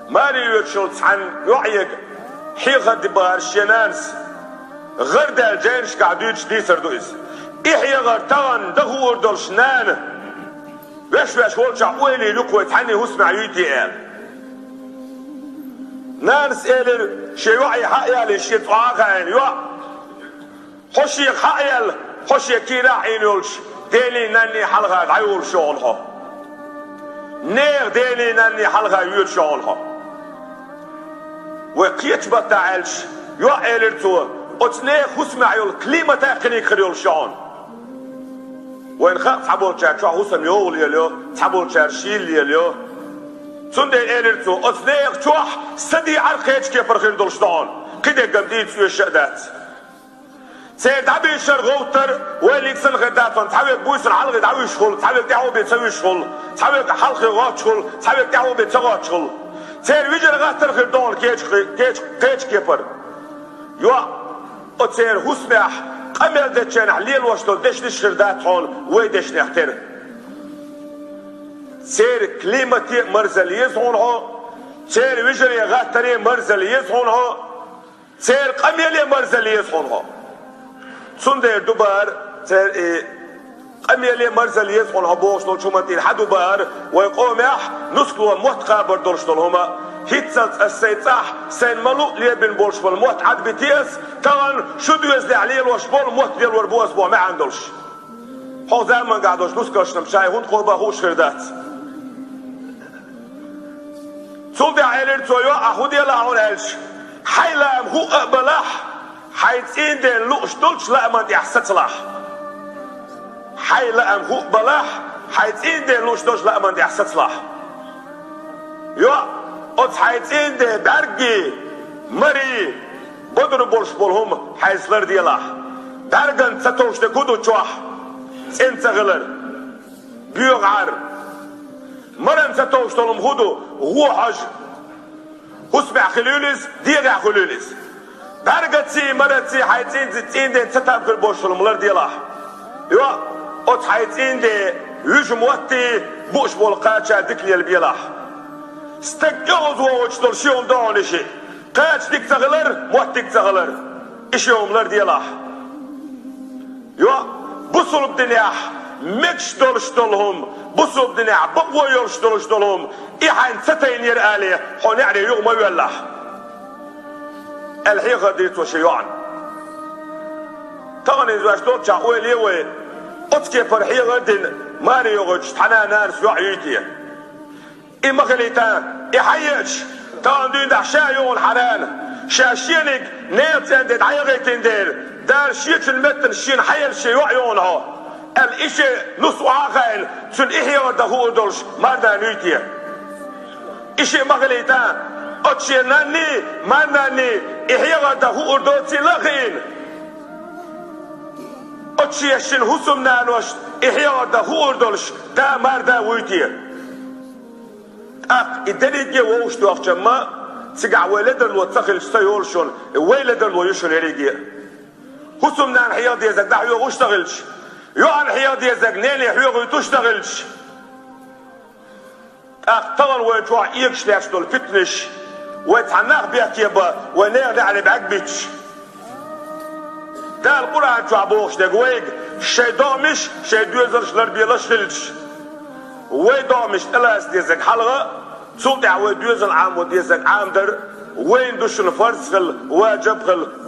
ماري يتشلت عن يعيق حيغة دبار الشنانس غرد الجينش قعدوش دي سردويس إحيا غرطان دغور دول شنان باش ولشع ويلي لقوة عني هسمع يوتي نانس إلي شيوعي حقيا لشي طواقين يوع حشيق حقيا حشيق كيرا عين يولش ديلي ناني حلغة عيول شغلها نير ديلي ناني حلغة يول شغلها وقيت بطاعلش يوع إلي أتنيخ هسمع يول كلمة تاقني كريول شغل وين خاف تحبول شار شو هسم يول يلو تحبول شار شيل يلو سندي إليرتو أثنيق شوح سدي عرقيتش كيف رخين دولشتون كده قمديت في الشهدات سيد عبي الشرغوتر ويليك سن غدافن تحاول بويسر حلقة تعوي شغل تحاول تعوي بيتسوي شغل تحاول حلقة غات شغل تحاول تعوي بيتسوي شغل سيد ويجر غاتر خدون كيتش كيفر يوا أتسير هسمح قمل دتشان عليل واشتو دشنش خردات هون ويدش نختار سير كلمتي مرزليز هون سير وجري غاتري مرزليز هون سير قميلي مرزليز هون سندر دوبار سير قميلي مرزليز هون بوش نو شومتي حدو بار ويقوم يح نسكو متقابر دولشتول هما هيتسات السيطاح سين ملو ليبن بولش بالموت عاد بتيس كان شو دوزلي عليه الوش بول موت ديال وربوس بو ما عندوش هو زمان قاعدوش نسكوش نمشاي هون قربا هوش خردات صوبي عيلر تويو أخودي لا هونالش حيلام هو أقبلح حيتين دين لوش دولش لا ما دي أحسن صلاح حيلام هو أقبلح حيتين دين لوش دولش لا ما دي أحسن صلاح يو أت حيتين دين برجي مري بدر بولش بولهم حيسلر دياله درجن ستوش تكودو تشوح إنت غلر بيوغار مرن ستوش تلهم هدو هو حج هسمع خلوليس ديغا خلوليس درجة سي مرن سي حيتين زتين دين ستام في البوش تلهم دياله يو أت حيتين دين يجم وقتي بوش بولقاتشا ديكلي البيلاح استجوز ووش تلشيهم دون شيء قاتش ديك تغلر موت ديك تغلر إيش يوملر دياله يو بصوا الدنيا مكش دولشتولهم بصوا الدنيا بقوة يولشتولهم إيحان ستين يرقالي حون يعني يوم يولح الحقيقة ديت وشيوعا طبعا إذا اشتول شاقوي ليوي أتكي فرحيقة دين ماري يغج تحنا نارس يوعيتي إما خليتان إحيش طبعا دين دحشا يوم الحران شاشينك نيتين دي دعيغيتين دير دار شيش المتن شين حيل شي يوعيونها الاشي نص عاقل سن احيا ودهو دولش ماذا نيتيه اشي مغليتان اتشي ناني ما ناني احيا ودهو دوتي لغين اتشي شين هسم نانوش احيا ودهو دولش دا مردا ويتيه ادريجي ووش دو اخجما تقع ولدر الوتخل سيولشون ويلدر الويشون يريجي هسم نان حيا ديزك دا حيو غشتغلش يو عن حيا ديزك نيلي حيو تشتغلش اقتغل ويجوع ايكش لاشتو الفتنش ويتعناق بيك يبا ونيغ على بعقبتش دا القرآن جوع بوش دقويق شي دومش شي دوزرش لربيلش خلش وي دومش الاس ديزك حلقة تصوتي عوي دوزن عام وديزك عام در وين دوش الفرس خل واجب خل